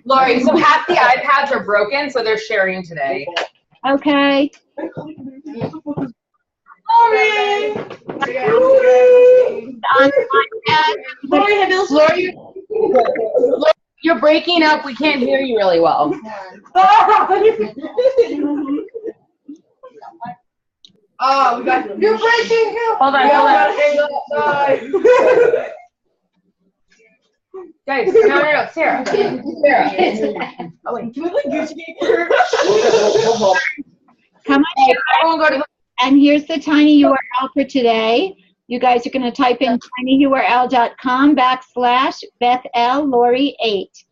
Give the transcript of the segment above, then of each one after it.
Lori, so half the iPads are broken, so they're sharing today. Okay. Lori! Lori, you're breaking up. We can't hear you really well. Oh, we got you're breaking up. Hold on, Guys, no, Sarah. Sarah. Oh, wait, can we like Gucci here? Come on, Everyone go to the and here's the tiny URL for today. You guys are going to type in tinyurl.com/BethLLori8.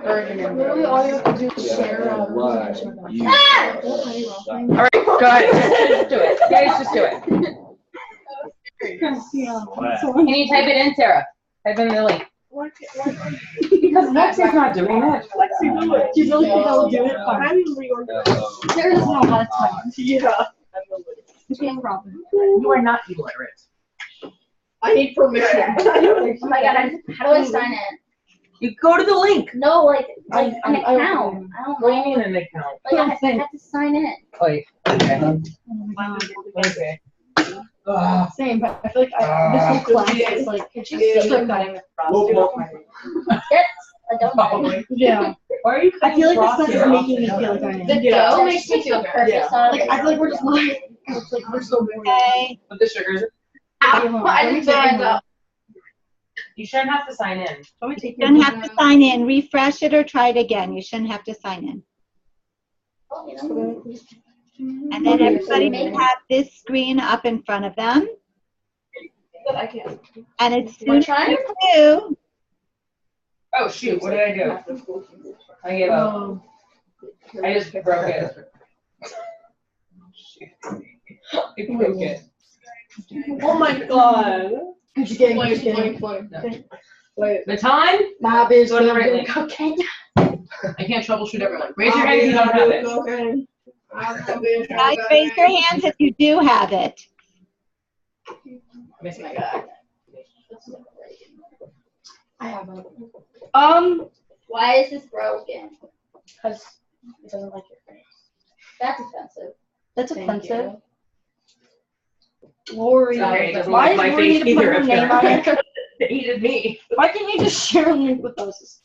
Literally all you have to do is share. All right, go ahead. Just do it. Guys, just do it. Can you type it in, Sarah? Type in the link. Because Lexi's not doing it. Lexi, do it. You really think I'll do it? I'm reorganized. There is no last time. Yeah. You are not illiterate. I need permission. Oh my god, how do I sign in? You go to the link. No, like an account. I don't What do you know. mean an account? Like I have to sign in. Like, okay. Okay. Same, but I feel like this whole class is like, it's just trick cutting. I don't know. Yeah. Why are you I feel like this class is making me feel like I am. The dough makes me feel perfect. Like, I feel like we're just like, it's like we're so boring. Okay. Put the sugars. I didn't sign up. You shouldn't have to sign in. You shouldn't have to sign in. Refresh it or try it again. You shouldn't have to sign in. And then everybody should have this screen up in front of them. I can't. And it's soon you do. Oh shoot, what did I do? I gave up. I just broke it. I broke it. Oh my god. Gucci gang, Gucci gang. Wait. The time? My bitch. Go to the right link. Okay. I can't troubleshoot everyone. Raise your hand if you don't have it. Okay. Guys, raise your hands if you do have it. Miss my God. I have it. Why is this broken? Because it doesn't like your face. That's offensive. That's offensive. Lori. Sorry, it doesn't Why like my is Lori face need to put either. her name on it? They hated me. Why can't you just share a link with us?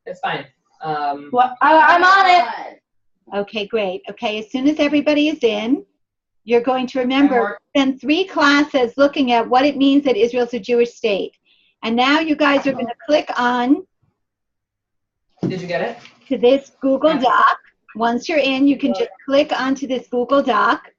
It's fine. What? I'm on it. Okay, great. Okay, as soon as everybody is in, you're going to remember, spend 3 classes looking at what it means that Israel's a Jewish state. And now you guys are going to click on Did you get it? to this Google Doc. Once you're in, you can just click onto this Google Doc.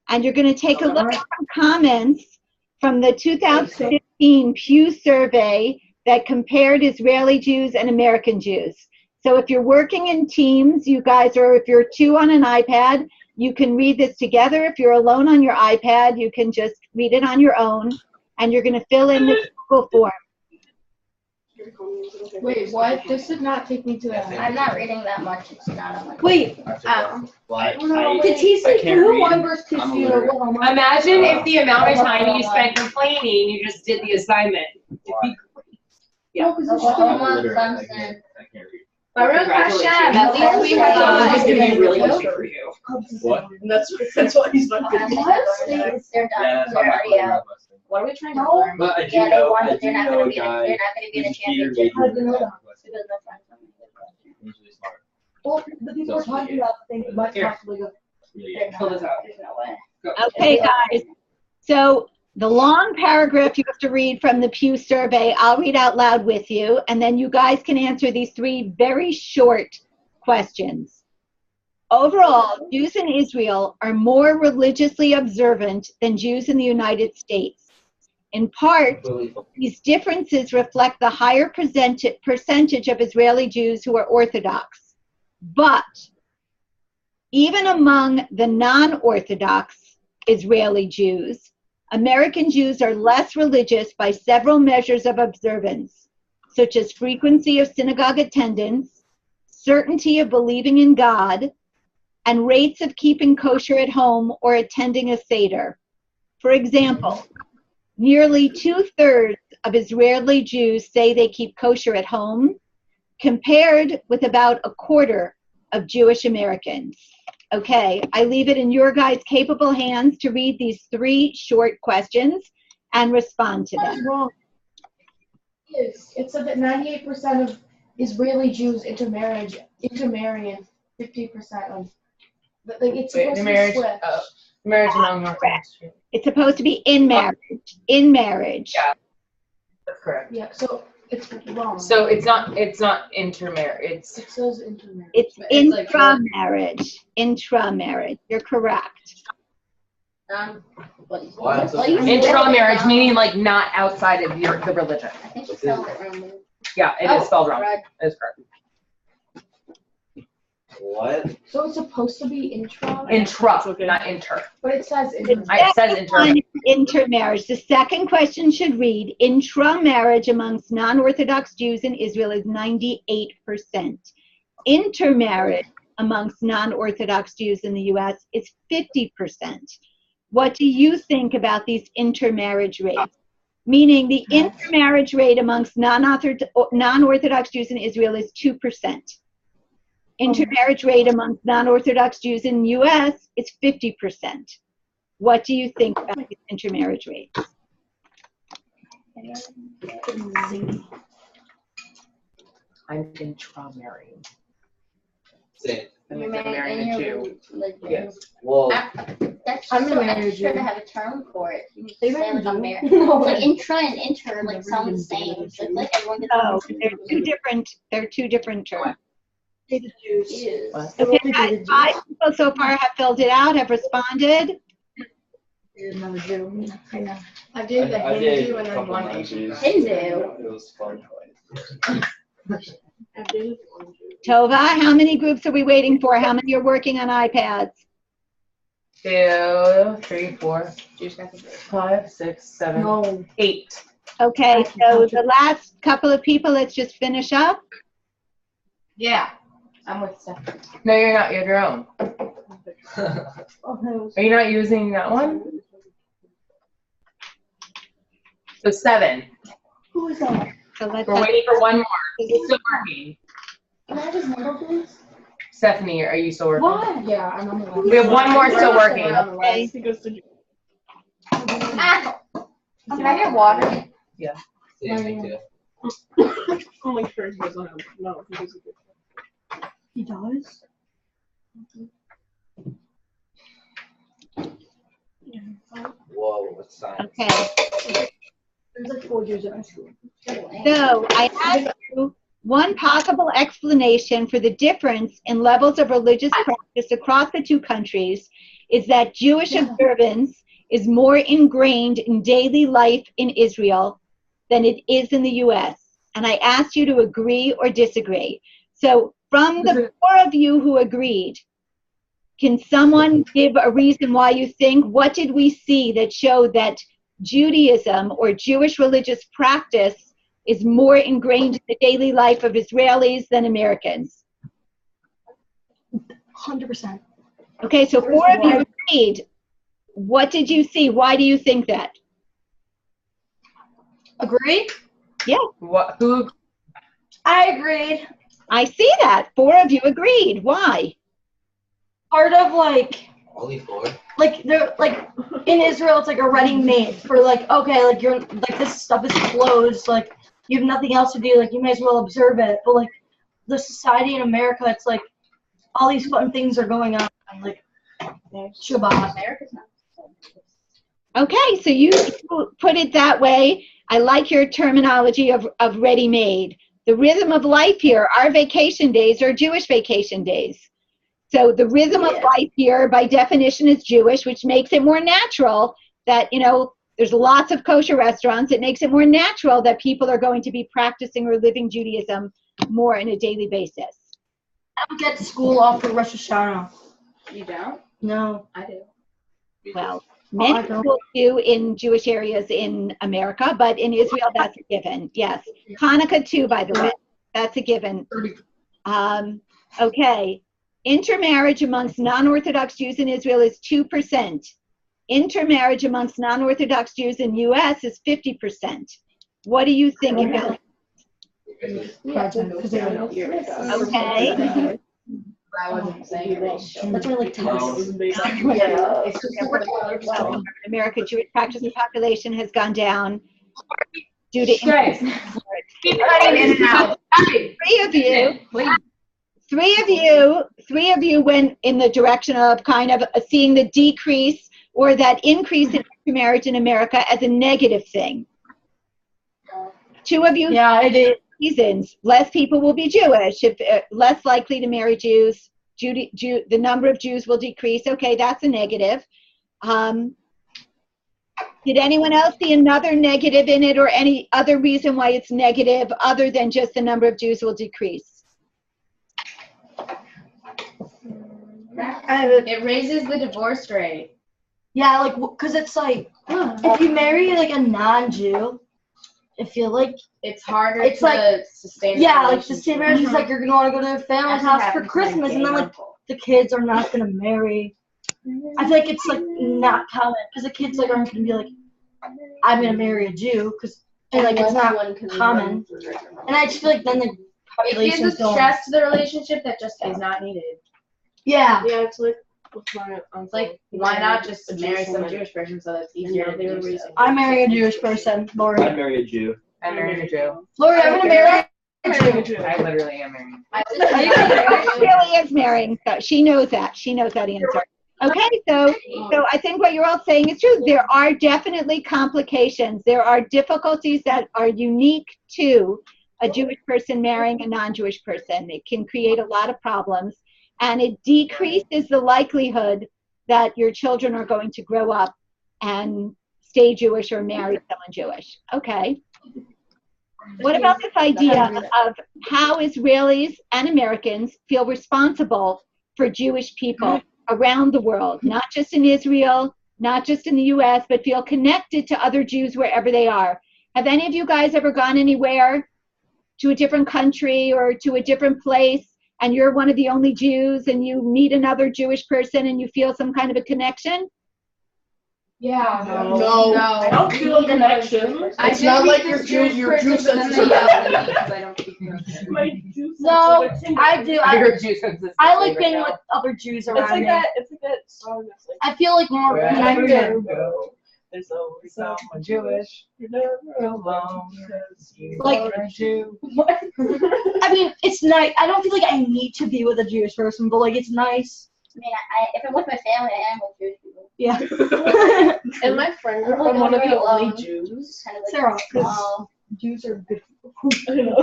And you're going to take a look at some comments from the 2015 Pew survey that compared Israeli Jews and American Jews. So if you're working in teams, you guys, or if you're 2 on an iPad, you can read this together. If you're alone on your iPad, you can just read it on your own, and you're going to fill in the Google form. Wait, what? This did not take me to that. I'm not reading that much. It's not on my. Wait. Did he say who won versus TCU? Imagine if the amount of time you spent complaining, you just did the assignment. It'd be great. Yeah. Oklahoma, Clemson. Baruch Hashem, at least we have This is gonna be really good good for you. What? That's why he's not good. They're done. They're already out. What are we trying to No. learn? But I do Yeah, they know, won, I but do they're not know gonna a be. They're guy not gonna be in the who's Peter championship. How did you know that? Because my friends told me. He's really smart. Well, the people are talking about things that might possibly go. Yeah. Fill this out. There's no way. Okay, guys. So the long paragraph you have to read from the Pew survey, I'll read out loud with you, and then you guys can answer these 3 very short questions. Overall, Jews in Israel are more religiously observant than Jews in the United States. In part, these differences reflect the higher percentage of Israeli Jews who are Orthodox. But even among the non-Orthodox Israeli Jews, American Jews are less religious by several measures of observance, such as frequency of synagogue attendance, certainty of believing in God, and rates of keeping kosher at home or attending a Seder. For example, Nearly 2/3 of Israeli Jews say they keep kosher at home, compared with about 1/4 of Jewish Americans. Okay, I leave it in your guys' capable hands to read these 3 short questions and respond to them. Wrong. It said that 98% of Israeli Jews intermarry and 50% of. But like it's Wait, supposed the to be marriage, split. marriage among Orthodox Jews. It's supposed to be in marriage. In marriage. Yeah. That's correct. Yeah, so it's wrong. So it's not intermarriage. It says intermarriage. It's But it's like intramarriage. Intramarriage. You're correct. Intramarriage, meaning like not outside of the religion. I think you spelled it wrong. Yeah, it is spelled wrong. Right. It is correct. What? So it's supposed to be intra, Intra, not inter. but it says The intermarriage. It says second inter. one is intermarriage. The second question should read, intramarriage amongst non-Orthodox Jews in Israel is 98%. Intermarriage amongst non-Orthodox Jews in the U.S. is 50%. What do you think about these intermarriage rates? Meaning the intermarriage rate amongst non-Orthodox Jews in Israel is 2%. Intermarriage rate amongst non-Orthodox Jews in the U.S. is 50%. What do you think about these intermarriage rates? I'm intramarrying. Say, That means I'm marrying a Jew. Yes. well, That's I'm so gonna marry extra you. to have a term for it. You They say like marry I'm you? married. No Like way. intra and inter like sound the same. So it's like everyone gets Oh, they're two different terms. confused. What? Okay, 5 people so far have filled it out, have responded. Another Jew. I know. I I did the did Hindu a and then couple one months. Asian. Hindu. It was fun. I did one Jew. Tova, how many groups are we waiting for? How many are working on iPads? 2, 3, 4, 5, 6, 7, No. 8. Okay, so the last couple of people, let's just finish up. Yeah. I'm with Steph. No, you're not. You have your own. Oh, Are you not using that one? So 7. who is that? So let's We're waiting for one more. It's still working. Can I have his number, please? Stephanie, are you still working? What? Yeah, I'm on the left. We have one more still working. Okay. He goes to Ah! Can I get water? Say, me too. only sure he doesn't have. No, he doesn't. He does? Whoa, what's science? Okay, There's like 4 Jews in our school. so I asked you one possible explanation for the difference in levels of religious practice across the 2 countries is that Jewish observance is more ingrained in daily life in Israel than it is in the U.S. And I asked you to agree or disagree. So from the 4 of you who agreed, can someone give a reason why you think? What did we see that showed that Judaism or Jewish religious practice is more ingrained in the daily life of Israelis than Americans? 100%. Okay, so 4 of you agreed. What did you see? Why do you think that? Agree? What? Who? I agreed. I see that. 4 of you agreed. Why? Part of like Only 4? they're like in Israel it's like already made for like, okay, like you're like this stuff is closed, like you have nothing else to do, like you may as well observe it. But like the society in America, it's like all these fun things are going on, like Shabbat. America's not. Okay, so you put it that way. I like your terminology of ready-made. The rhythm of life here, our vacation days are Jewish vacation days. So the rhythm of life here, by definition, is Jewish, which makes it more natural that, you know, there's lots of kosher restaurants. It makes it more natural that people are going to be practicing or living Judaism more on a daily basis. I don't get school off for Rosh Hashanah. You don't? No. I do. Well, I many don't. people do in Jewish areas in America, but in Israel, that's a given. Yes. Hanukkah, too, by the way. That's a given. Okay. Intermarriage amongst non-Orthodox Jews in Israel is 2%. Intermarriage amongst non-Orthodox Jews in U.S. is 50%. What do you think about it? Okay. I wasn't saying racial. That's why I like Texas. In America, Jewish practice and population has gone down due to Guys, keep cutting in and out. Three of you went in the direction of kind of seeing the decrease or that increase in intermarriage in America as a negative thing. Two of you, Yeah, it is. reasons. Less people will be Jewish, if less likely to marry Jews. The number of Jews will decrease. Okay, that's a negative. Did anyone else see another negative in it or any other reason why it's negative other than just the number of Jews will decrease? It raises the divorce rate. Yeah, like, cause it's like, if you marry like a non-Jew, I feel like It's harder It's to like- sustain. yeah, like the same marriage is like you're gonna want to go to their family's house for Christmas, and then like the kids are not gonna marry. I feel like it's like not common because the kids like aren't gonna be like, I'm gonna marry a Jew, and like it's not common. And I just feel like then the It gives population's a going. stress to the relationship that just is not needed. Yeah. Yeah, it's like with my uncle. It's like, why not just marry some Jewish person so that's easier to do so? I marry a Jewish person, Lori. I'd marry a Jew. I'm marrying a Jew. Lori, I'm gonna marry a Jew. I literally am marrying. She really is marrying, so she knows that. She knows that answer. Okay, so I think what you're all saying is true. There are definitely complications. There are difficulties that are unique to a Jewish person marrying a non-Jewish person. It can create a lot of problems, and it decreases the likelihood that your children are going to grow up and stay Jewish or marry someone Jewish. Okay. What about this idea of how Israelis and Americans feel responsible for Jewish people around the world, not just in Israel, not just in the US, but feel connected to other Jews wherever they are? Have any of you guys ever gone anywhere to a different country or to a different place and you're one of the only Jews and you meet another Jewish person and you feel some kind of a connection? Yeah. No. I don't feel a connection. It's not like your Jew sense is No, I do. Your Jew sense is I like favorite being now. with other Jews It's around like me. that. It's like that song that's like. I feel like more Wherever connected. you go, there's always someone Jewish. You're never alone. 'Cause you Like- are a Jew. I mean, it's nice. I don't feel like I need to be with a Jewish person, but like it's nice. I mean, if I'm with my family, I am with Jewish people. Yeah. And my friend group, I'm like I'm one of the very only alone. Jews. Kind of like Sarah, small. Jews are good. I know.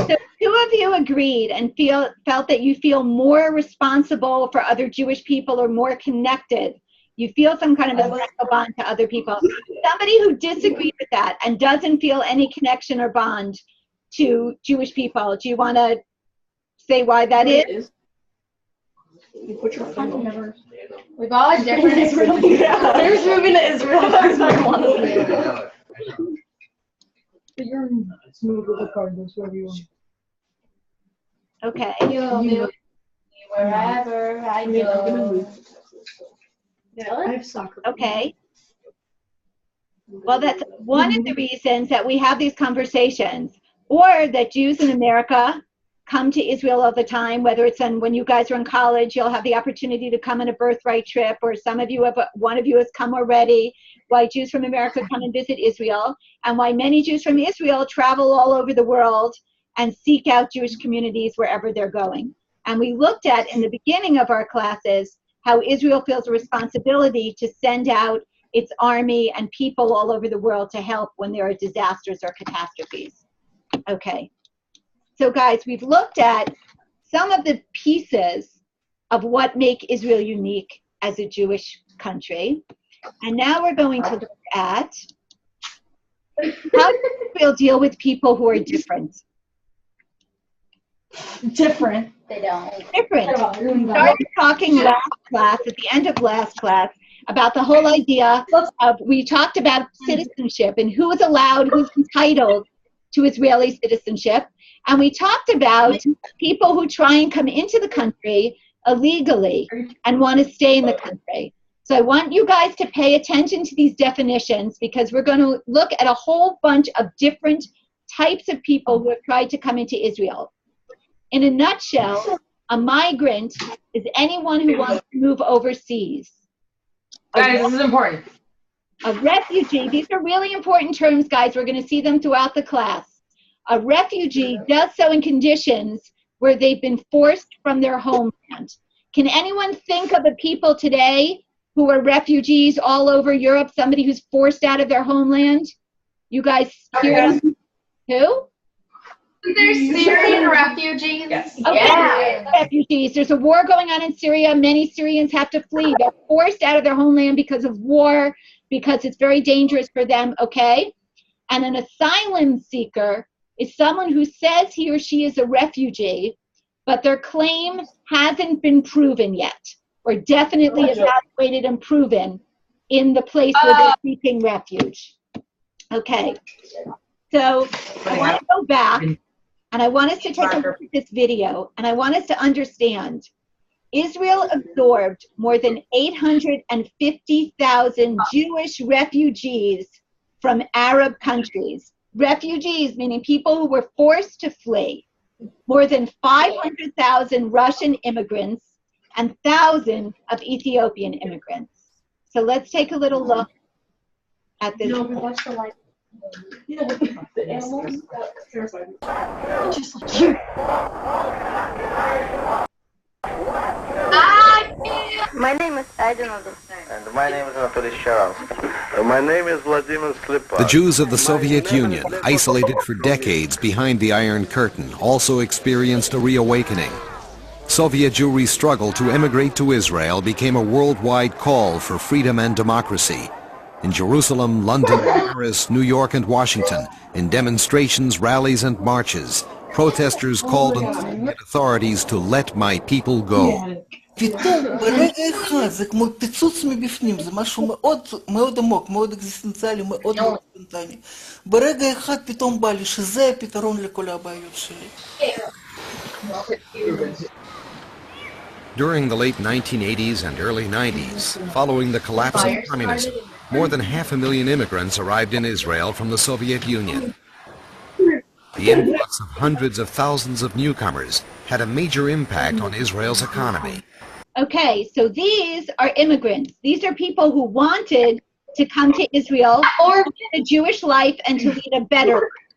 So two of you agreed and felt that you feel more responsible for other Jewish people or more connected. You feel some kind of a special bond to other people. Somebody who disagreed with that and doesn't feel any connection or bond to Jewish people, do you want to say why that is? You put your phone over. We've all had different experiences. There's moving to Israel. That's what I want to do. But you're move with the Cardinals wherever you want. Okay. You'll be with me wherever I go. I have soccer. Okay. Well, that's one of the reasons that we have these conversations, or that Jews in America come to Israel all the time, whether it's when you guys are in college, you'll have the opportunity to come on a birthright trip, or some of you have, one of you has come already, why Jews from America come and visit Israel, and why many Jews from Israel travel all over the world and seek out Jewish communities wherever they're going. And we looked at, in the beginning of our classes, how Israel feels a responsibility to send out its army and people all over the world to help when there are disasters or catastrophes. Okay. So guys, we've looked at some of the pieces of what make Israel unique as a Jewish country. And now we're going to look at how does Israel deal with people who are different? Different. They don't. Different. We started talking last class, at the end of last class, about the whole idea of, we talked about citizenship and who is allowed, who's entitled to Israeli citizenship. And we talked about people who try and come into the country illegally and want to stay in the country. So I want you guys to pay attention to these definitions because we're going to look at a whole bunch of different types of people who have tried to come into Israel. In a nutshell, a migrant is anyone who wants to move overseas. Guys, this is important. A refugee, these are really important terms, guys. We're going to see them throughout the class. A refugee does so in conditions where they've been forced from their homeland. Can anyone think of the people today who are refugees all over Europe, somebody who's forced out of their homeland? You guys hear them? Who? There's Syrian refugees. Yes. Okay, Yeah. refugees. There's a war going on in Syria. Many Syrians have to flee. They're forced out of their homeland because of war, because it's very dangerous for them, okay? And an asylum seeker is someone who says he or she is a refugee, but their claim hasn't been proven yet, or definitely evaluated and proven in the place where they're seeking refuge. Okay, so I want to go back, and I want us to take a look at this video, and I want us to understand Israel absorbed more than 850,000 Jewish refugees from Arab countries. Refugees, meaning people who were forced to flee. More than 500,000 Russian immigrants and thousands of Ethiopian immigrants. So let's take a little look at this. What's the light? The animals terrified me. Just like you. My name is Aiden. And my name is Anatoly Sharansky. My name is Vladimir Slipar. The Jews of the Soviet Union, isolated for decades behind the Iron Curtain, also experienced a reawakening. Soviet Jewry's struggle to emigrate to Israel became a worldwide call for freedom and democracy. In Jerusalem, London, Paris, New York, and Washington, in demonstrations, rallies, and marches, protesters called on Soviet authorities to let my people go. פתאום, ברגע אחד, זה כמו פיצוץ מבפנים, זה משהו מאוד, מאוד עמוק, מאוד אקזיסטנציאלי, מאוד מאוד ספונטני. ברגע אחד פתאום בא לי שזה הפתרון לכל הבעיות שלי. During the late 1980s and early 90s, following the collapse of communism, more than 500,000 immigrants arrived in Israel from the Soviet Union. The influx of hundreds of thousands of newcomers had a major impact on Israel's economy. Okay, so these are immigrants. These are people who wanted to come to Israel or live a Jewish life and to lead a better life.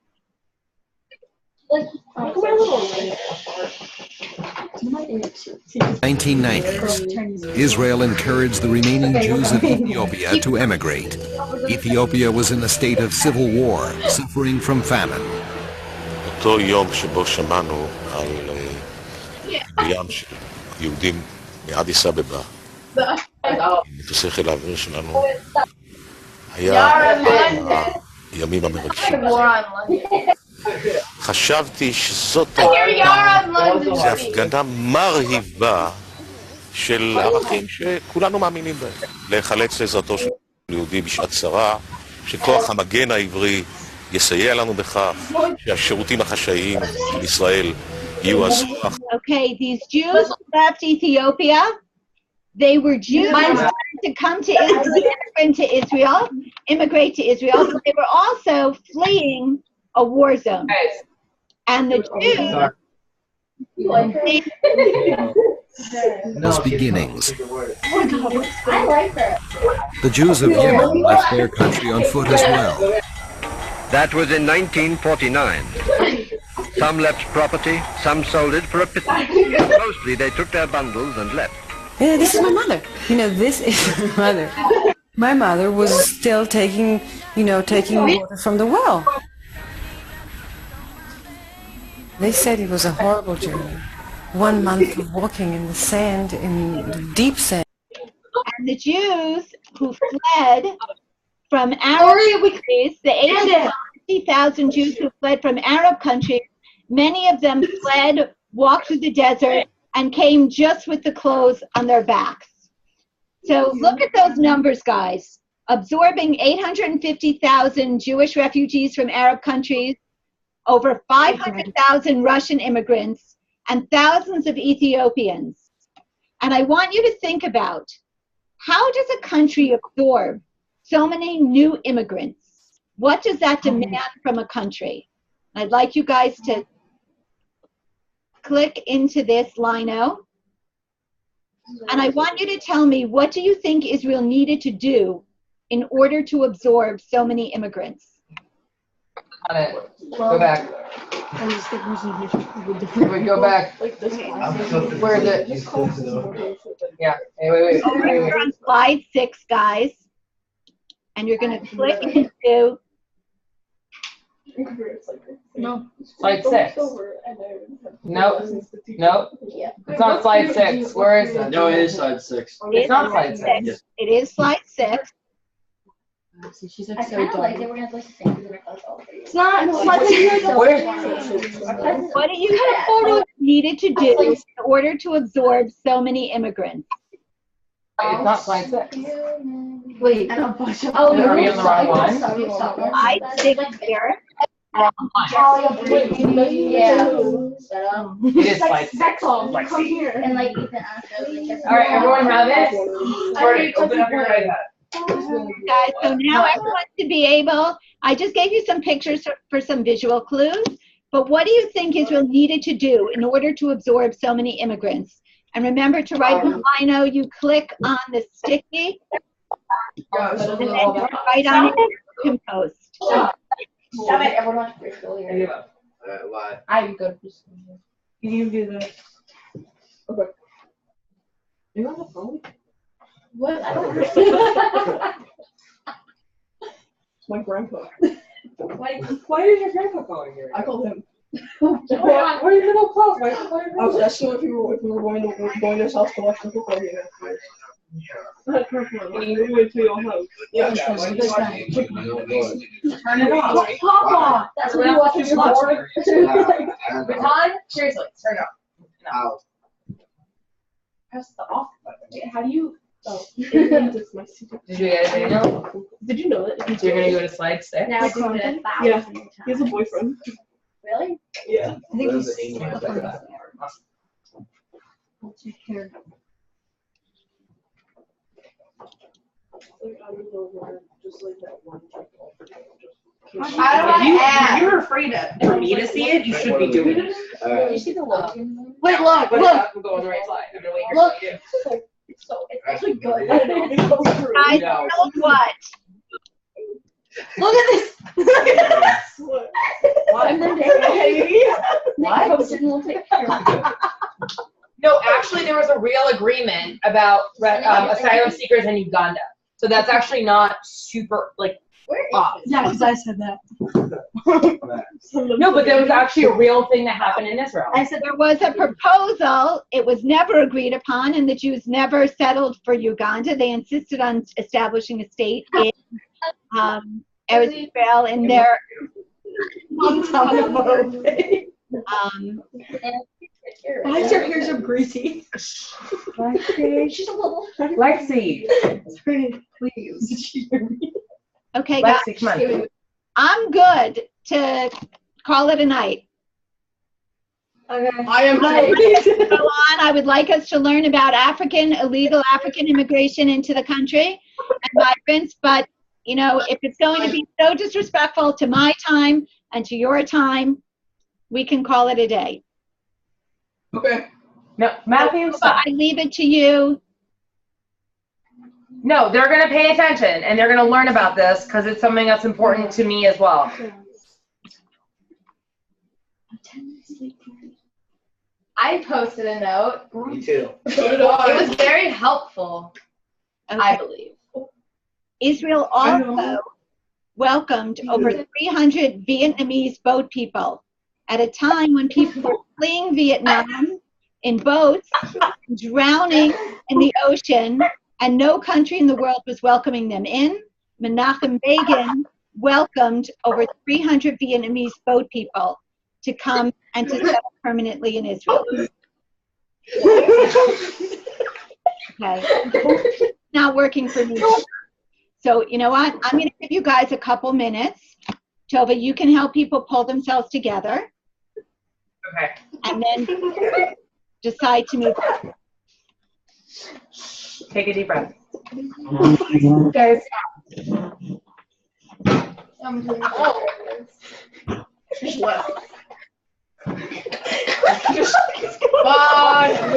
1990s, Israel encouraged the remaining Jews of Ethiopia to emigrate. Ethiopia was in a state of civil war, suffering from famine. אותו יום שבו שמענו על ים של יהודים מאדיס אבבה, מטוסי חיל האוויר שלנו, היה הימים המרגשים. חשבתי שזאת הפגנה מרהיבה של ערכים שכולנו מאמינים בהם. להיחלץ לעזרתו של יהודי בשעת צרה, שכוח המגן העברי יסייע לנו בכך, שהשירותים החשאיים של ישראל יהיו הזרוע. Okay, these Jews left Ethiopia. They were Jews to come to Israel, immigrate to Israel. But they were also fleeing a war zone. And the Jews... Those beginnings. The Jews of Yemen left their country on foot as well. That was in 1949. Some left property, some sold it for a picnic. Mostly they took their bundles and left. Yeah, this is my mother. You know, this is my mother. My mother was still taking water from the well. They said it was a horrible journey. 1 month of walking in the sand, in the deep sand. And the Jews who fled from Arab countries, the 850,000 Jews who fled from Arab countries, many of them fled, walked through the desert, and came just with the clothes on their backs. So look at those numbers, guys. Absorbing 850,000 Jewish refugees from Arab countries, over 500,000 Russian immigrants, and thousands of Ethiopians. And I want you to think about how does a country absorb so many new immigrants? What does that demand from a country? I'd like you guys to click into this lino. And I want you to tell me, what do you think Israel needed to do in order to absorb so many immigrants? On it. Go back. Wait, go back. Where is it? Yeah. Hey, wait. You're on slide 6, guys. And you're going to click into... No. Slide 6. Nope. It's not slide 6. Where is it? No, it is slide 6. It's not slide 6. It is slide 6. She's I like so kind of like dumb. it. We're gonna have to sing because we're all It's not. What do you think needed to do in order to absorb so many immigrants? It's not slide 6. Wait. Are we on the wrong one? Slide 6 here. It is slide 6. Come here. And like Ethan asked us, like, All right, everyone have it? Jordan, open up your iPad. Guys, so now everyone should be able, I just gave you some pictures for some visual clues, but what do you think Israel needed to do in order to absorb so many immigrants? And remember to write the lino, you click on the sticky, and then you write on it, you can post. Stop it, everyone wants preschool here. Why? I'm good. You do this. Okay. You on the phone? What? I don't It's my grandpa. Why is your grandpa calling here? I called him. Why are you so close? Why I was asking if we were going to his house to watch the football game. We went to your house. Yeah. Turn it off. Papa. That's what you watch your vlog. Baton? Seriously, turn it off. Press the off button. How do you? Oh, it's my secret. Did you guys know? Did you know that? So you're gonna go to slide 6? Now it's doing it Yeah. He has a boyfriend. Really? Yeah. I think he's I don't want to add. If you're afraid for me to see it, you should be doing it. Did you see the look? Wait, look. I'm going on the right side. I'm gonna wait here Look. for you. It's actually good. Guys, tell us what? Look at this. Look at this. And then No, actually, there was a real agreement about asylum seekers in Uganda. So that's actually not super, like, off. Yeah, because I said that. No, but there was actually a real thing that happened in Israel. I said there was a proposal, it was never agreed upon, and the Jews never settled for Uganda. They insisted on establishing a state in Israel in their Why is your hair so greasy? She's a little. Lexi. Please. Okay, guys, Lexi, come on. I'm good to call it a night. Okay. I am Go on. I would like us to learn about illegal African immigration into the country and migrants, but you know, if it's going to be so disrespectful to my time and to your time, we can call it a day. Okay. No, Matthew, stop. I leave it to you. No, they're going to pay attention and they're going to learn about this because it's something that's important to me as well. I posted a note. Me too. It was very helpful, I believe. Israel also welcomed over 300 Vietnamese boat people at a time when people were fleeing Vietnam in boats, drowning in the ocean, and no country in the world was welcoming them in. Menachem Begin welcomed over 300 Vietnamese boat people to come and to settle permanently in Israel. Okay. Not working for me. So, you know what? I'm going to give you guys a couple minutes. Tova, you can help people pull themselves together. Okay. And then decide to move on. Take a deep breath. Guys.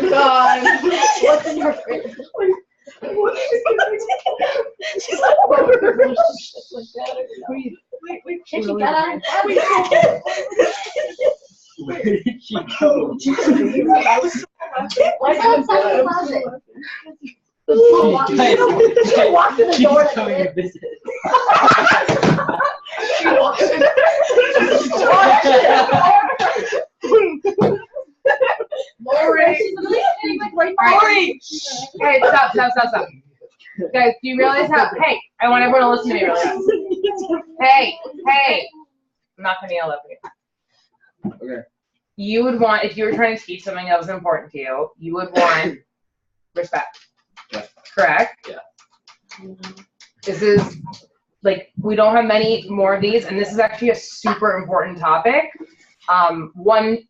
God. What's in her fridge? She's like, Wait, can she get on? Where did she go? Why is that outside the closet? She walked in the door. She's coming to visit. She walks in. Lori. Lori. Hey, stop. Guys, do you realize how? Hey, I want everyone to listen to me really fast. Hey. I'm not gonna yell at you. Okay. You would want, if you were trying to teach something that was important to you, you would want respect. Yeah. Correct? Yeah. This is, like, we don't have many more of these, and this is actually a super important topic. One,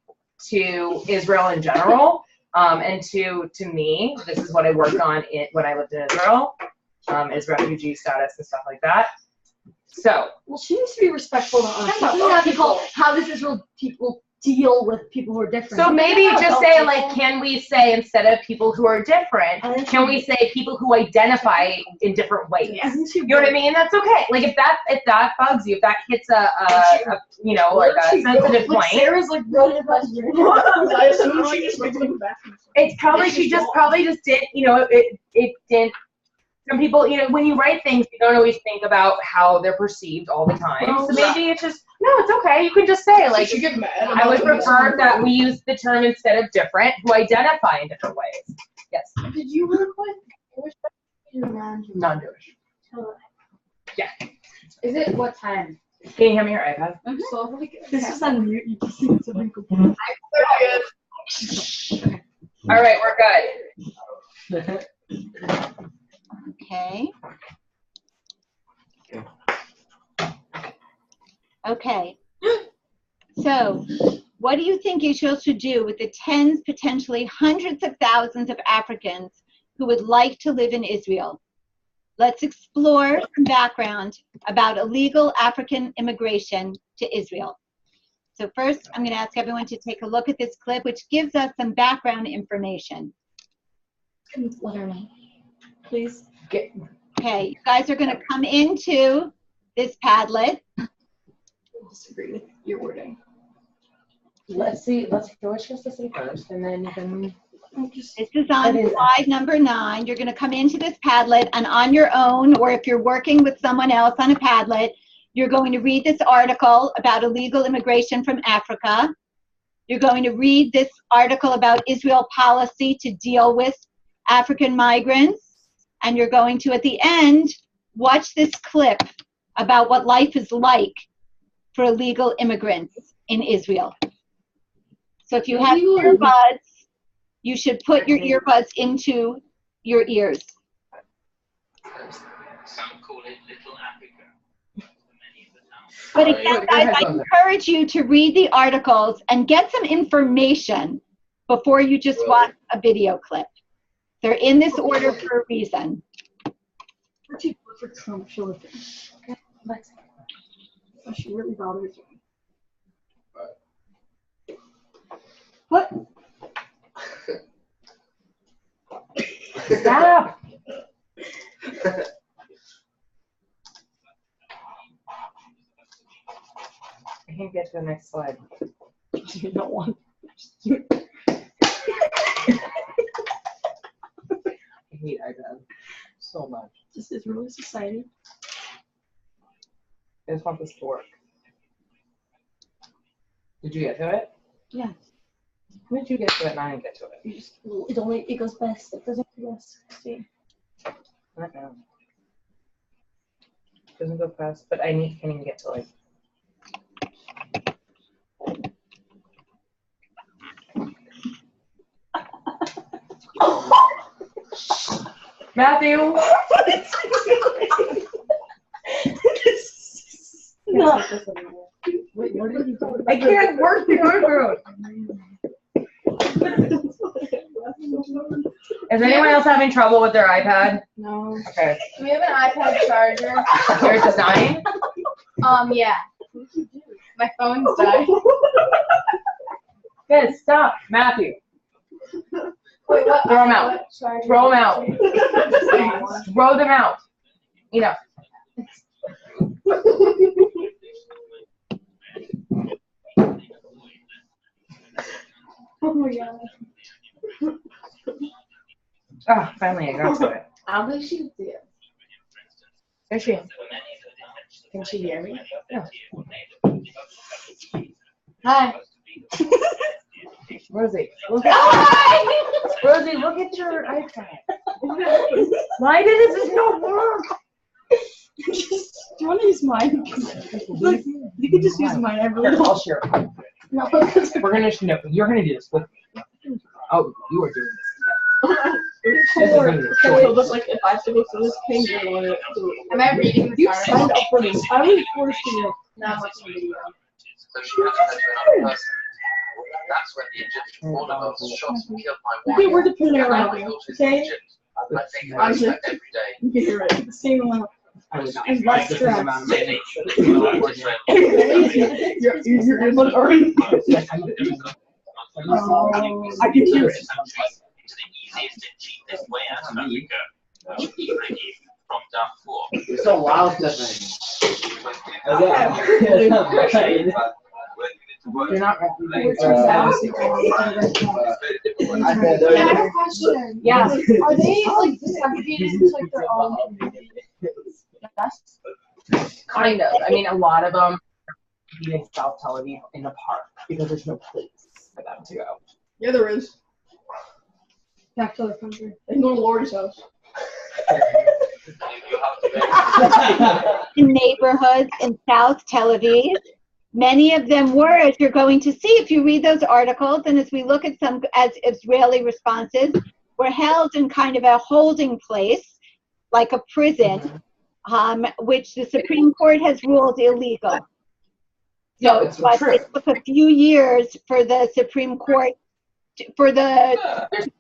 to Israel in general, and two, to me. This is what I worked on when I lived in Israel, is refugee status and stuff like that. So. Well, she needs to be respectful to us. How does Israel people deal with people who are different? So maybe just say, like, can we say, instead of people who are different, can we say people who identify in different ways? You know what I mean? That's okay. Like, if that bugs you, if that hits a you know, like a sensitive point. Sarah's like running across the room. I assume she just went to the bathroom. It's probably, she probably just didn't, you know, it didn't. Some people, you know, when you write things, you don't always think about how they're perceived all the time. So maybe it's just, no, it's okay. You can just say, like, You get mad I would prefer that we use the term instead of different, who identify in different ways. Yes. Did you work with Jewish? Non-Jewish. Yeah. Is it what time? Can you hear me your iPad? So, like, this is on mute. You can see something. All right, we're good. Okay. So, what do you think Israel should do with the tens, potentially hundreds of thousands of Africans who would like to live in Israel? Let's explore some background about illegal African immigration to Israel. So first, I'm going to ask everyone to take a look at this clip, which gives us some background information. Let her know, please. Okay, you guys are going to come into this Padlet. I disagree with your wording. Let's see, let's go to the city first, and then you can. This is on slide number 9. You're going to come into this Padlet, and on your own, or if you're working with someone else on a Padlet, you're going to read this article about illegal immigration from Africa. You're going to read this article about Israel policy to deal with African migrants. And you're going to, at the end, watch this clip about what life is like for illegal immigrants in Israel. So if you have earbuds, you should put your earbuds into your ears. Some call it Little Africa. But again, guys, I encourage you to read the articles and get some information before you just watch a video clip. They're in this order for a reason. What do you look for Trump? She'll look at me. Okay, let's. Oh, she really bothers me. What? Stop! I can't get to the next slide. You don't want. I hate iPad so much. This is really society. I just want this to work. Did you get to it? Yeah. When did you get to it and I didn't get to it? You just, it goes best. It doesn't go best. See. I don't know. It doesn't go fast, but can't even get to like. Matthew! No. Wait, what did you do? I can't work the arm. Is anyone else having trouble with their iPad? No. Okay. Do we have an iPad charger? Yours is dying? Yeah. My phone's died. Good, stop. Matthew. Wait, what? Throw them out. What charger? Throw them out. Throw them out. Enough. Oh my god. Oh, finally I got to it. I don't think she can see it. There she is. Can she hear me? Yeah. Hi. Rosie, look at Rosie, look at your iPad. Why did this not work? Do you want to use mine? Look, you can just use mine. I really Here, don't. I'll share. No. We're gonna no, you're gonna do this with me. Oh, you are doing this. This is gonna be So look like if I have to go through this thing, you're going to do it. Am I reading this You article? signed up for this. I was forced to look. No, I'm watching a video. That's when the Egyptian border guards shot and killed my Okay, wife. we're depending around you. Okay? I think I Isaac, respect every day. you can hear it. The same amount. And less stress. Your earbuds are in. I can hear it. You're so loud, Stephanie. You're not I have a question. Yeah. Are they like segregated into like their own community? Yes. Kind of. I mean, a lot of them eating South Tel Aviv in the park because there's no place for them to go. Yeah, there is. Back to the country. They can go to Lori's house. In neighborhoods in South Tel Aviv. Many of them were, as you're going to see if you read those articles, and as we look at some as Israeli responses, were held in kind of a holding place, like a prison, which the Supreme Court has ruled illegal. So it's but true. it took a few years for the Supreme Court to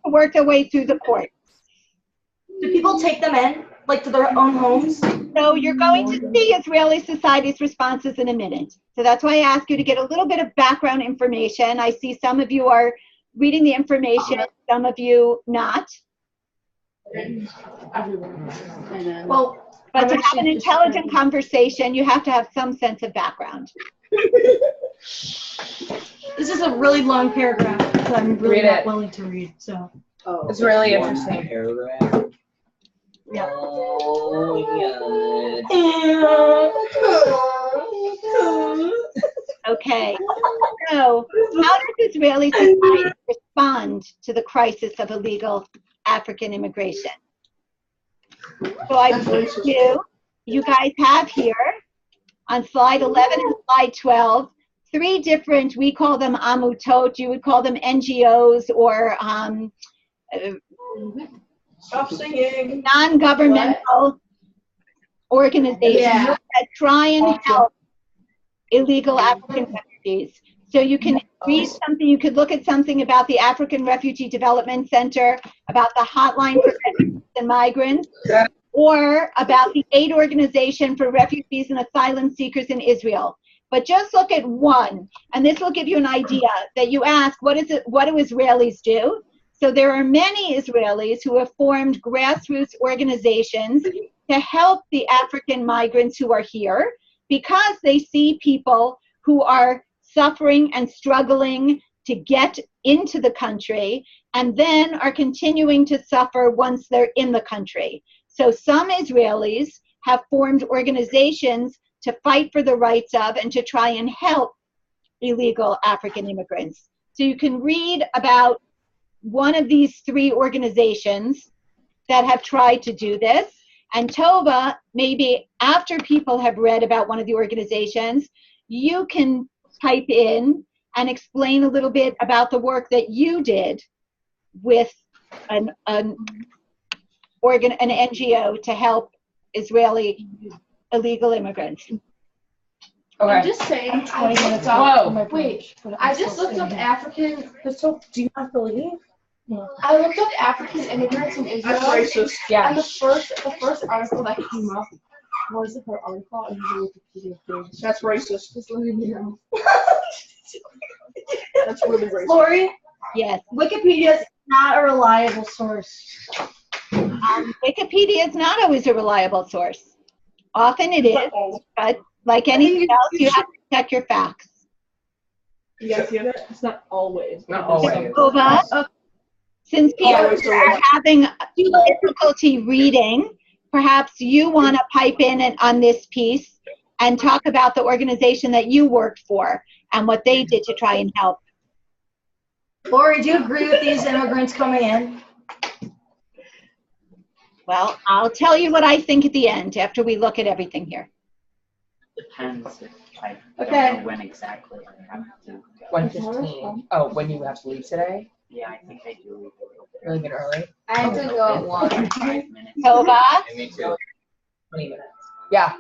work their way through the court. Do people take them in, like to their own homes? So you're going to see Israeli society's responses in a minute. So that's why I ask you to get a little bit of background information. I see some of you are reading the information, some of you not. Well, But to have an intelligent conversation, you have to have some sense of background. This is a really long paragraph that I'm really Read not it. willing to read. So It's really interesting. yeah. Okay. So how does Israeli society respond to the crisis of illegal African immigration? So I believe you guys have here on slide 11 and slide 12, 3 different, we call them amutot, you would call them NGOs or stop singing. non-governmental organizations that try and help illegal African refugees. So you can read something, you could look at something about the African Refugee Development Center, about the Hotline for Refugees and Migrants, or about the aid organization for refugees and asylum seekers in Israel. But just look at one, and this will give you an idea that you ask, what do Israelis do? So there are many Israelis who have formed grassroots organizations to help the African migrants who are here because they see people who are suffering and struggling to get into the country and then are continuing to suffer once they're in the country. So some Israelis have formed organizations to fight for the rights of and to try and help illegal African immigrants. So you can read about one of these 3 organizations that have tried to do this. And Tova, maybe after people have read about one of the organizations, you can type in and explain a little bit about the work that you did with an NGO to help Israeli illegal immigrants. Okay. I'm just saying. 20 minutes out. on my Wait, I just looked up African. So, do you not believe? I looked up African immigrants in Israel. That's racist. Yeah. And the first article that came up was her article on the Wikipedia page. That's racist. Just letting you know. That's really racist. Lori, Yes. Wikipedia is not a reliable source. Wikipedia is not always a reliable source. Often it is, but like anything else, you have to check your facts. You guys get it? It's not always. Not always. Ova, since people are having difficulty reading, perhaps you want to pipe in on this piece and talk about the organization that you worked for and what they did to try and help. Lori, do you agree with these immigrants coming in? Well, I'll tell you what I think at the end after we look at everything here. Depends if I Okay. don't know when exactly I have to. 1:15. Oh, when you have to leave today? Yeah, I think I do leave a little bit. Really bit early? I have to go at 1. 5 minutes. Tova, Me too. 20 minutes. Yeah.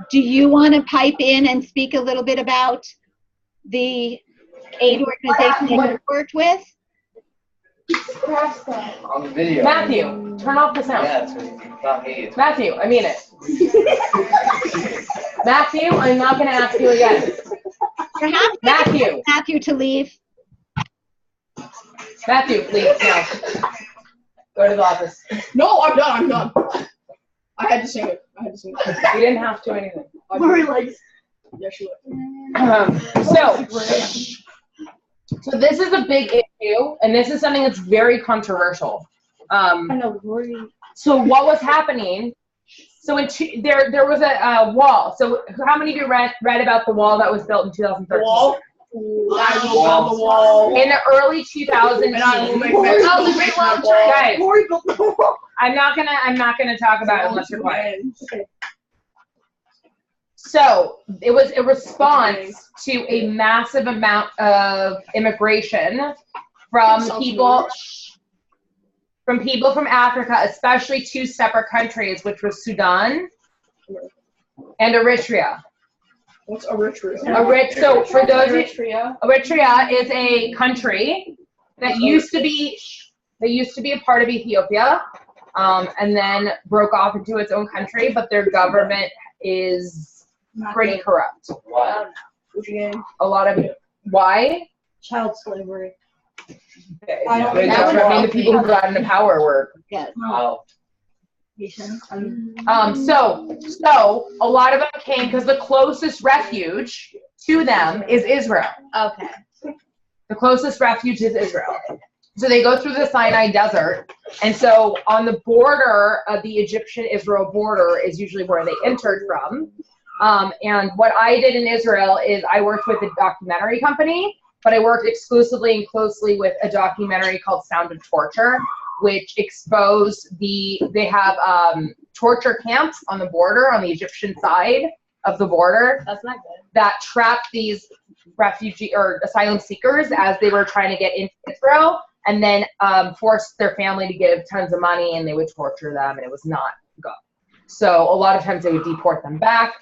do you want to pipe in and speak a little bit about the aid organization that you worked with? On the video. Matthew, turn off the sound. Yeah, it's not me. It's Matthew, I mean it. Matthew, I'm not going to ask you again. Perhaps Matthew to leave. Matthew, leave now. Go to the office. No, I'm done. I had to sing it. You didn't have to anything. Lori likes. Yeah, she would. So this is a big issue, and this is something that's very controversial. I know, Lori. So what was happening? So there was a wall. So how many of you read about the wall that was built in 2013? Wall? I will build the wall. In the early 2000s. And I will make Oh, the Great Wall of China. Guys, Lori built the wall. I'm not gonna talk about it unless you're quiet. So it was a response to a massive amount of immigration from people from Africa, especially two separate countries, which was Sudan and Eritrea. What's Eritrea? So for those Eritrea is a country that used to be a part of Ethiopia, and then broke off into its own country, but their government is pretty corrupt. Wow. A lot of why? Child slavery. The people who got into power were. Yes. Wow. So a lot of them came because the closest refuge to them is Israel. Okay. The closest refuge is Israel. So they go through the Sinai Desert, and so on the border of the Egyptian-Israel border is usually where they entered from. And what I did in Israel is I worked with a documentary company, but I worked exclusively and closely with a documentary called Sound of Torture, which exposed they have torture camps on the border, on the Egyptian side of the border. That's not good. That trapped these refugee or asylum seekers as they were trying to get into Israel, and then forced their family to give tons of money, and they would torture them, and it was not good. So a lot of times they would deport them back.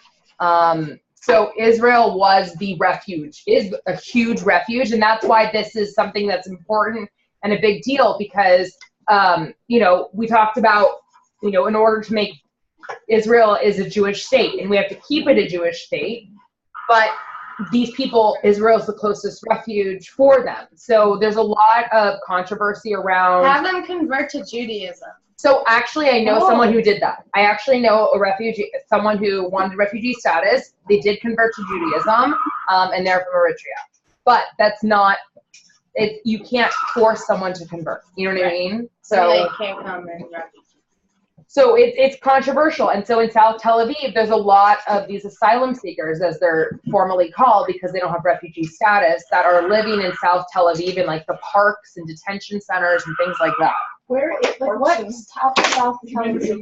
So Israel was the refuge, is a huge refuge, and that's why this is something that's important and a big deal because, we talked about, in order to make Israel is a Jewish state, and we have to keep it a Jewish state, but these people, Israel is the closest refuge for them. So there's a lot of controversy around. Have them convert to Judaism. So actually, I know someone who did that. I actually know someone who wanted refugee status. They did convert to Judaism, and they're from Eritrea. But that's not, you can't force someone to convert. You know what I mean? So they can't come in. So it's controversial. And so in South Tel Aviv, there's a lot of these asylum seekers, as they're formally called, because they don't have refugee status, that are living in South Tel Aviv in like the parks and detention centers and things like that. Where is what? South Tel Aviv.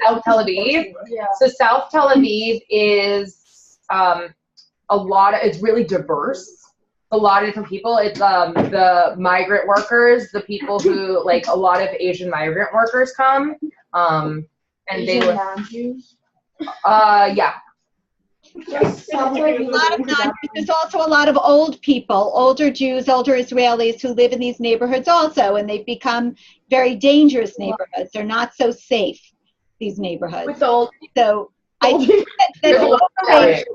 South Tel Aviv. Yeah. So South Tel Aviv is it's really diverse. A lot of different people. It's the migrant workers, the people who, like, a lot of Asian migrant workers come. And Asian they were non-Jews? yeah. There's also a lot of old people, older Jews, older Israelis who live in these neighborhoods also, and they've become very dangerous neighborhoods. They're not so safe, these neighborhoods. With the old, so I think that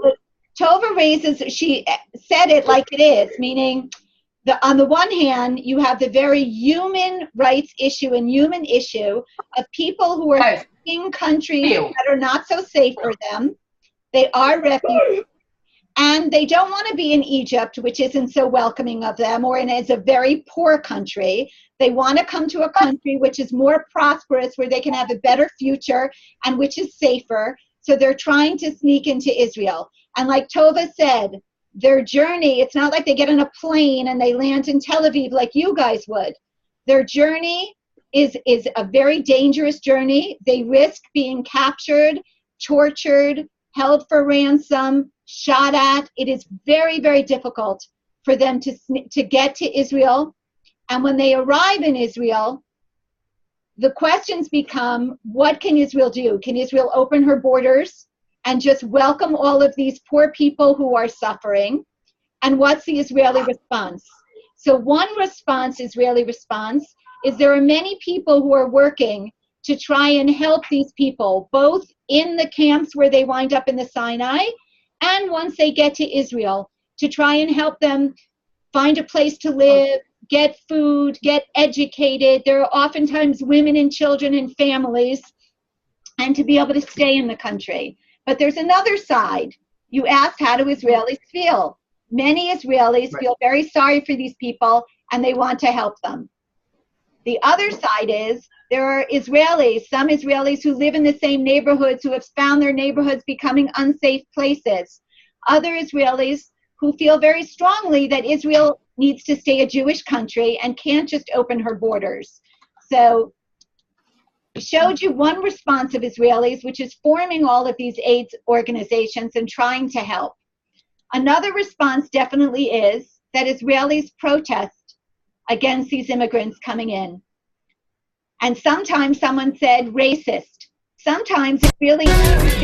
Tova raises, she said it like it is, meaning on the one hand, you have the very human rights issue and human issue of people who are in countries that are not so safe for them. They are refugees, and they don't want to be in Egypt, which isn't so welcoming of them, or is a very poor country. They want to come to a country which is more prosperous, where they can have a better future, and which is safer. So they're trying to sneak into Israel. And like Tova said, their journey, it's not like they get on a plane and they land in Tel Aviv like you guys would. Their journey is a very dangerous journey. They risk being captured, tortured, held for ransom, shot at. It is very, very difficult for them to get to Israel. And when they arrive in Israel, the questions become, what can Israel do? Can Israel open her borders and just welcome all of these poor people who are suffering? And what's the Israeli response? So one response, Israeli response, is there are many people who are working to try and help these people, both in the camps where they wind up in the Sinai, and once they get to Israel, to try and help them find a place to live, get food, get educated. There are oftentimes women and children and families, and to be able to stay in the country. But there's another side. You asked, how do Israelis feel? Many Israelis feel very sorry for these people, and they want to help them. The other side is, there are Israelis, some Israelis who live in the same neighborhoods, who have found their neighborhoods becoming unsafe places. Other Israelis who feel very strongly that Israel needs to stay a Jewish country and can't just open her borders. So I showed you one response of Israelis, which is forming all of these aid organizations and trying to help. Another response definitely is that Israelis protest against these immigrants coming in. And sometimes someone said racist. Sometimes it really...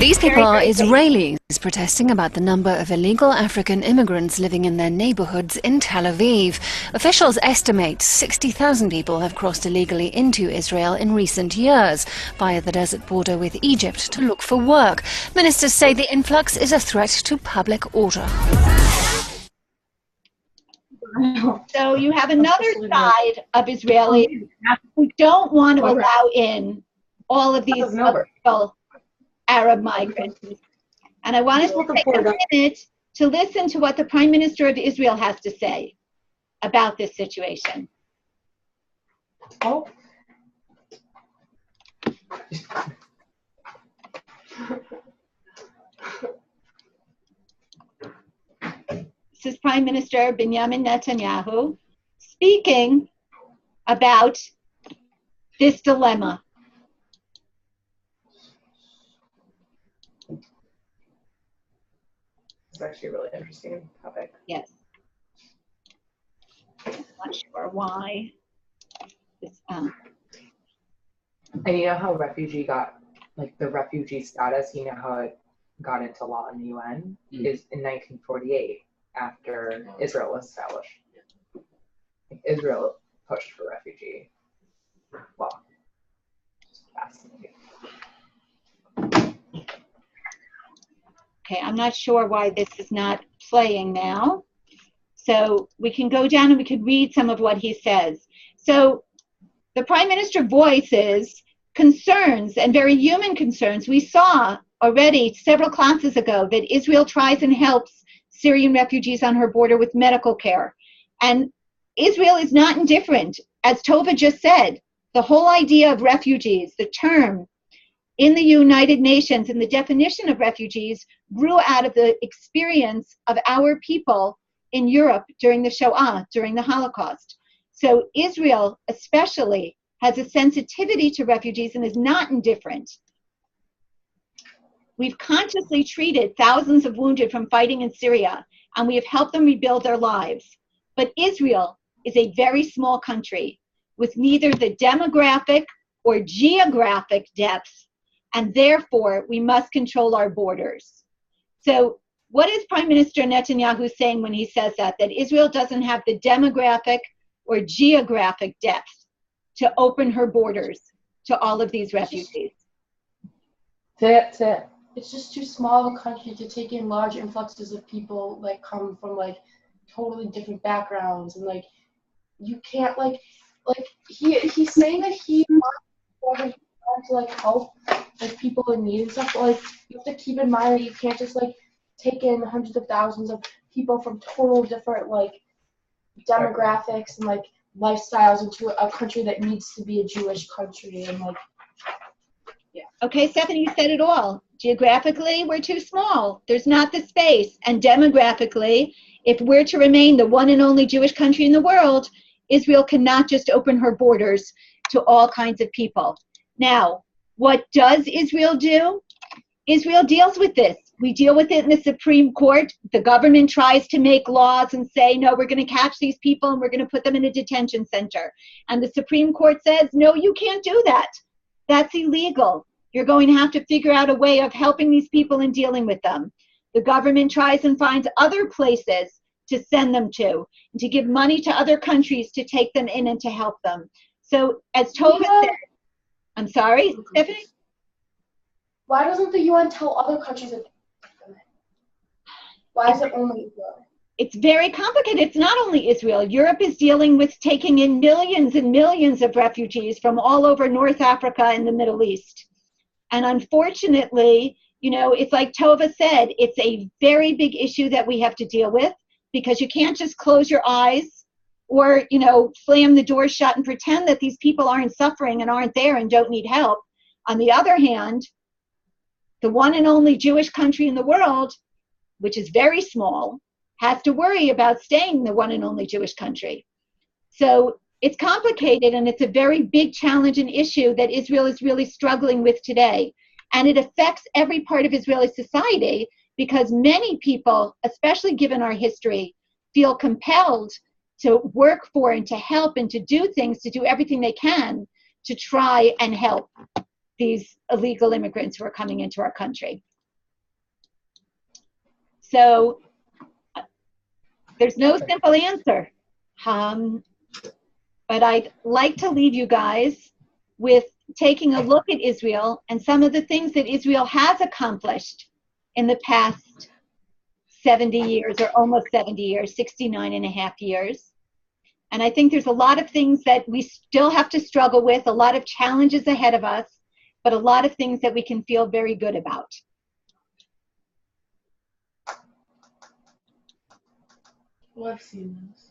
These people are Israelis protesting about the number of illegal African immigrants living in their neighborhoods in Tel Aviv. Officials estimate 60,000 people have crossed illegally into Israel in recent years via the desert border with Egypt to look for work. Ministers say the influx is a threat to public order. So you have another side of Israelis who don't want to allow in all of these Arab migrants. And I want us to take a minute to listen to what the Prime Minister of Israel has to say about this situation. Oh. This is Prime Minister Benjamin Netanyahu speaking about this dilemma. It's actually a really interesting topic. Yes. I'm not sure why. And you know how refugee got, like the refugee status, you know how it got into law in the UN is in 1948 after Israel was established. Israel pushed for refugee law. Fascinating. Okay, I'm not sure why this is not playing now. So we can go down and we can read some of what he says. So the Prime Minister voices concerns, and very human concerns. We saw already several classes ago that Israel tries and helps Syrian refugees on her border with medical care. And Israel is not indifferent. As Tova just said, the whole idea of refugees, the term in the United Nations and the definition of refugees grew out of the experience of our people in Europe during the Shoah, during the Holocaust. So Israel especially has a sensitivity to refugees and is not indifferent. We've consciously treated thousands of wounded from fighting in Syria, and we have helped them rebuild their lives. But Israel is a very small country with neither the demographic or geographic depth, and therefore we must control our borders. So what is Prime Minister Netanyahu saying when he says that? That Israel doesn't have the demographic or geographic depth to open her borders to all of these refugees. That's it. It's just too small of a country to take in large influxes of people like come from like totally different backgrounds, and like you can't like he's saying that he wants to like help like people in need and stuff, but like you have to keep in mind that you can't just like take in hundreds of thousands of people from total different like demographics and like lifestyles into a country that needs to be a Jewish country. And like, yeah. Okay, Stephanie, you said it all. Geographically, we're too small. There's not the space. And demographically, if we're to remain the one and only Jewish country in the world, Israel cannot just open her borders to all kinds of people. Now, what does Israel do? Israel deals with this. We deal with it in the Supreme Court. The government tries to make laws and say, no, we're going to catch these people and we're going to put them in a detention center. And the Supreme Court says, no, you can't do that. That's illegal. You're going to have to figure out a way of helping these people and dealing with them. The government tries and finds other places to send them to, and to give money to other countries to take them in and to help them. So as Tova said, I'm sorry, Stephanie? Why doesn't the UN tell other countries that? Why is it only Israel? It's very complicated. It's not only Israel. Europe is dealing with taking in millions and millions of refugees from all over North Africa and the Middle East. And unfortunately, you know, it's like Tova said, it's a very big issue that we have to deal with, because you can't just close your eyes or, you know, slam the door shut and pretend that these people aren't suffering and aren't there and don't need help. On the other hand, the one and only Jewish country in the world, which is very small, has to worry about staying the one and only Jewish country. So it's complicated, and it's a very big challenge and issue that Israel is really struggling with today. And it affects every part of Israeli society, because many people, especially given our history, feel compelled to work for and to help and to do things, to do everything they can to try and help these illegal immigrants who are coming into our country. So there's no simple answer. But I'd like to leave you guys with taking a look at Israel and some of the things that Israel has accomplished in the past 70 years, or almost 70 years, 69 and a half years. And I think there's a lot of things that we still have to struggle with, a lot of challenges ahead of us, but a lot of things that we can feel very good about. Well, I've seen this.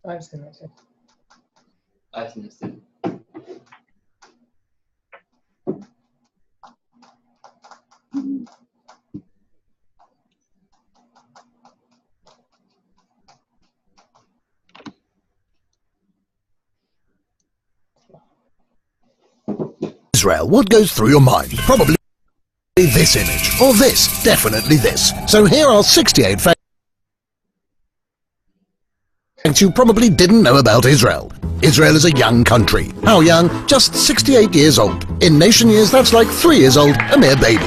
I've seen it too. I've seen this too. Israel, what goes through your mind? Probably this image, or this, definitely this. So here are 68 facts you probably didn't know about Israel. Israel is a young country. How young? Just 68 years old. In nation years, that's like 3 years old, a mere baby.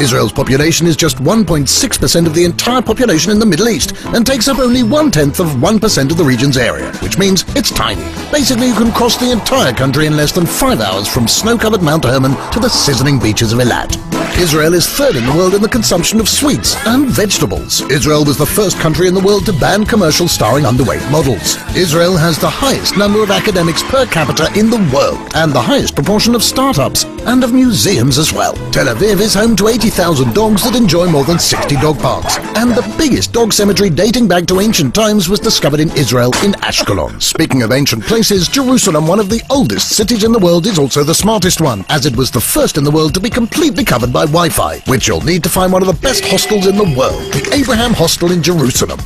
Israel's population is just 1.6% of the entire population in the Middle East and takes up only 1/10 of 1% of the region's area, which means it's tiny. Basically, you can cross the entire country in less than 5 hours from snow-covered Mount Hermon to the sizzling beaches of Eilat. Israel is third in the world in the consumption of sweets and vegetables. Israel was the first country in the world to ban commercials starring underweight models. Israel has the highest number of academics per capita in the world, and the highest proportion of startups and of museums as well. Tel Aviv is home to 80,000 dogs that enjoy more than 60 dog parks, and the biggest dog cemetery dating back to ancient times was discovered in Israel in Ashkelon. Speaking of ancient places, Jerusalem, one of the oldest cities in the world, is also the smartest one, as it was the first in the world to be completely covered by Wi-Fi, which you'll need to find one of the best hostels in the world, the Abraham Hostel in Jerusalem.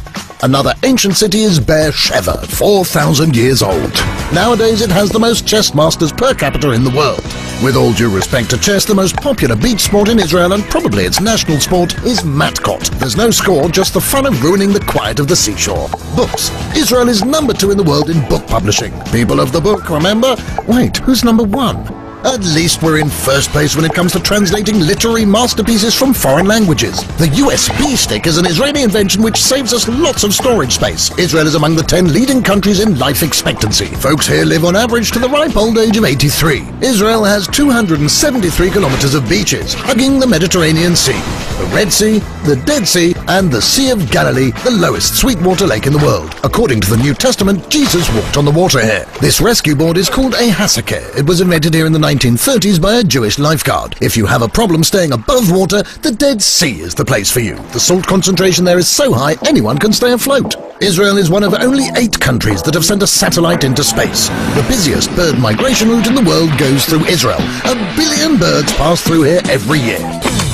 Another ancient city is Beersheba, 4,000 years old. Nowadays it has the most chess masters per capita in the world. With all due respect to chess, the most popular beach sport in Israel, and probably its national sport, is matkot. There's no score, just the fun of ruining the quiet of the seashore. Books. Israel is number 2 in the world in book publishing. People of the book, remember? Wait, who's number 1? At least we're in first place when it comes to translating literary masterpieces from foreign languages. The USB stick is an Israeli invention which saves us lots of storage space. Israel is among the 10 leading countries in life expectancy. Folks here live on average to the ripe old age of 83. Israel has 273 kilometers of beaches, hugging the Mediterranean Sea, the Red Sea, the Dead Sea, and the Sea of Galilee, the lowest sweetwater lake in the world. According to the New Testament, Jesus walked on the water here. This rescue board is called a hasakeh. It was invented here in the 1930s by a Jewish lifeguard. If you have a problem staying above water, the Dead Sea is the place for you. The salt concentration there is so high, anyone can stay afloat. Israel is one of only 8 countries that have sent a satellite into space. The busiest bird migration route in the world goes through Israel. 1 billion birds pass through here every year.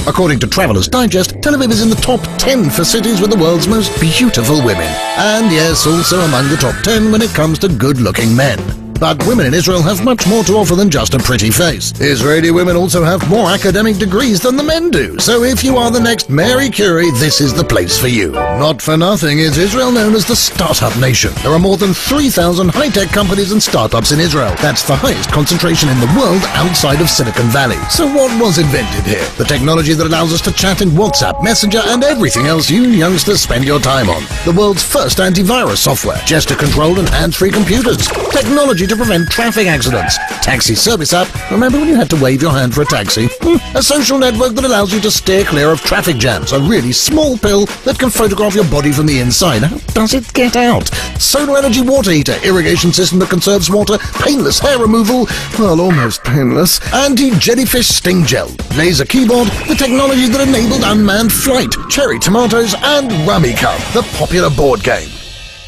According to Traveller's Digest, Tel Aviv is in the top 10 for cities with the world's most beautiful women. And yes, also among the top 10 when it comes to good-looking men. But women in Israel have much more to offer than just a pretty face. Israeli women also have more academic degrees than the men do, so if you are the next Mary Curie, this is the place for you. Not for nothing is Israel known as the startup nation. There are more than 3,000 high-tech companies and startups in Israel. That's the highest concentration in the world outside of Silicon Valley. So what was invented here? The technology that allows us to chat in WhatsApp, Messenger, and everything else you youngsters spend your time on. The world's first antivirus software, gesture-controlled and hands-free computers, technology to prevent traffic accidents, taxi service app, remember when you had to wave your hand for a taxi? A social network that allows you to steer clear of traffic jams, a really small pill that can photograph your body from the inside. How does it get out? Solar energy water heater, irrigation system that conserves water, painless hair removal, well, almost painless, anti-jellyfish sting gel, laser keyboard, the technology that enabled unmanned flight, cherry tomatoes, and Rummy Cup, the popular board game.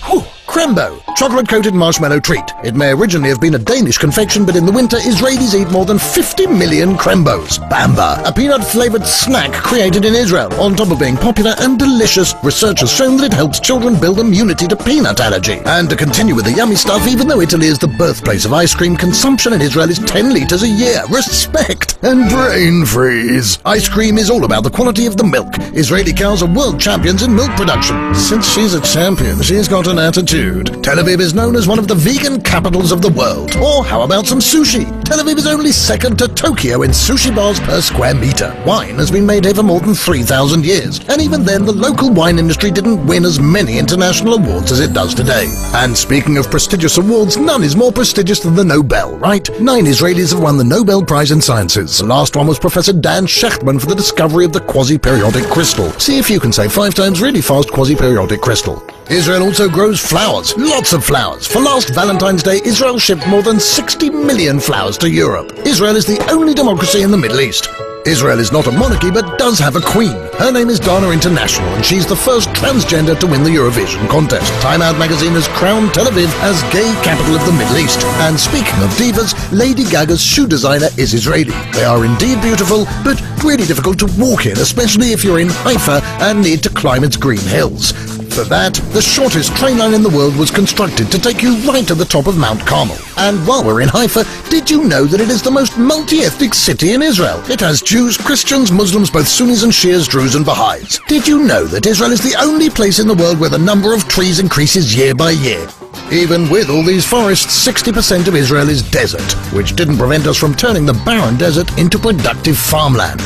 Whew. Crembo, chocolate-coated marshmallow treat. It may originally have been a Danish confection, but in the winter, Israelis eat more than 50 million Crembos. Bamba, a peanut-flavored snack created in Israel. On top of being popular and delicious, research has shown that it helps children build immunity to peanut allergy. And to continue with the yummy stuff, even though Italy is the birthplace of ice cream, consumption in Israel is 10 liters a year. Respect! And brain freeze. Ice cream is all about the quality of the milk. Israeli cows are world champions in milk production. Since she's a champion, she's got an attitude. Tel Aviv is known as one of the vegan capitals of the world. Or how about some sushi? Tel Aviv is only second to Tokyo in sushi bars per square meter. Wine has been made here for more than 3,000 years. And even then, the local wine industry didn't win as many international awards as it does today. And speaking of prestigious awards, none is more prestigious than the Nobel, right? 9 Israelis have won the Nobel Prize in Sciences. The last one was Professor Dan Shechtman for the discovery of the quasi-periodic crystal. See if you can say 5 times really fast quasi-periodic crystal. Israel also grows flowers, lots of flowers. For last Valentine's Day, Israel shipped more than 60 million flowers to Europe. Israel is the only democracy in the Middle East. Israel is not a monarchy, but does have a queen. Her name is Dana International, and she's the first transgender to win the Eurovision contest. Time Out magazine has crowned Tel Aviv as gay capital of the Middle East. And speaking of divas, Lady Gaga's shoe designer is Israeli. They are indeed beautiful, but really difficult to walk in, especially if you're in Haifa and need to climb its green hills. For that, the shortest train line in the world was constructed to take you right to the top of Mount Carmel. And while we're in Haifa, did you know that it is the most multi-ethnic city in Israel? It has Jews, Christians, Muslims, both Sunnis and Shias, Druze and Baha'is. Did you know that Israel is the only place in the world where the number of trees increases year by year? Even with all these forests, 60% of Israel is desert, which didn't prevent us from turning the barren desert into productive farmland.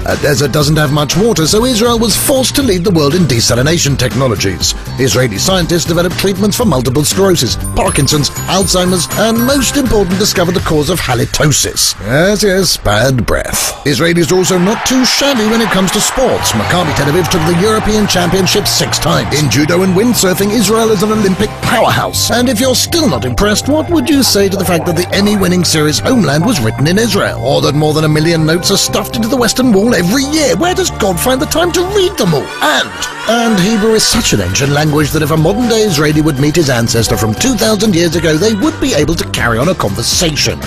A desert doesn't have much water, so Israel was forced to lead the world in desalination technologies. Israeli scientists developed treatments for multiple sclerosis, Parkinson's, Alzheimer's, and most important, discovered the cause of halitosis. Yes, bad breath. Israelis are also not too shabby when it comes to sports. Maccabi Tel Aviv took the European Championship 6 times. In judo and windsurfing, Israel is an Olympic powerhouse. And if you're still not impressed, what would you say to the fact that the Emmy-winning series Homeland was written in Israel? Or that more than 1 million notes are stuffed into the Western Wall every year? Where does God find the time to read them all? And Hebrew is such an ancient language that if a modern-day Israeli would meet his ancestor from 2,000 years ago, they would be able to carry on a conversation.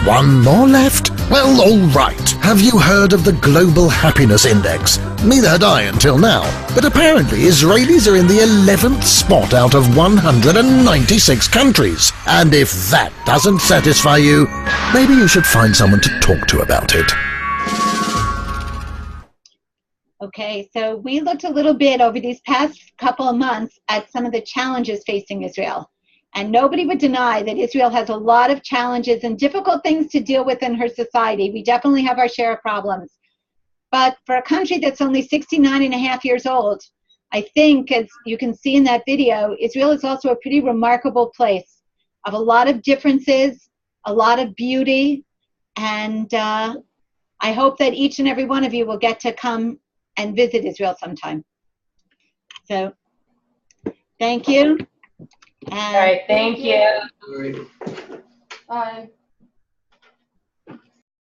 One more left? Well, all right. Have you heard of the Global Happiness Index? Neither had I until now. But apparently Israelis are in the 11th spot out of 196 countries. And if that doesn't satisfy you, maybe you should find someone to talk to about it. Okay, so we looked a little bit over these past couple of months at some of the challenges facing Israel. And nobody would deny that Israel has a lot of challenges and difficult things to deal with in her society. We definitely have our share of problems. But for a country that's only 69 and a half years old, I think, as you can see in that video, Israel is also a pretty remarkable place of a lot of differences, a lot of beauty, and I hope that each and every one of you will get to come and visit Israel sometime. So, thank you. All right, thank you. Bye.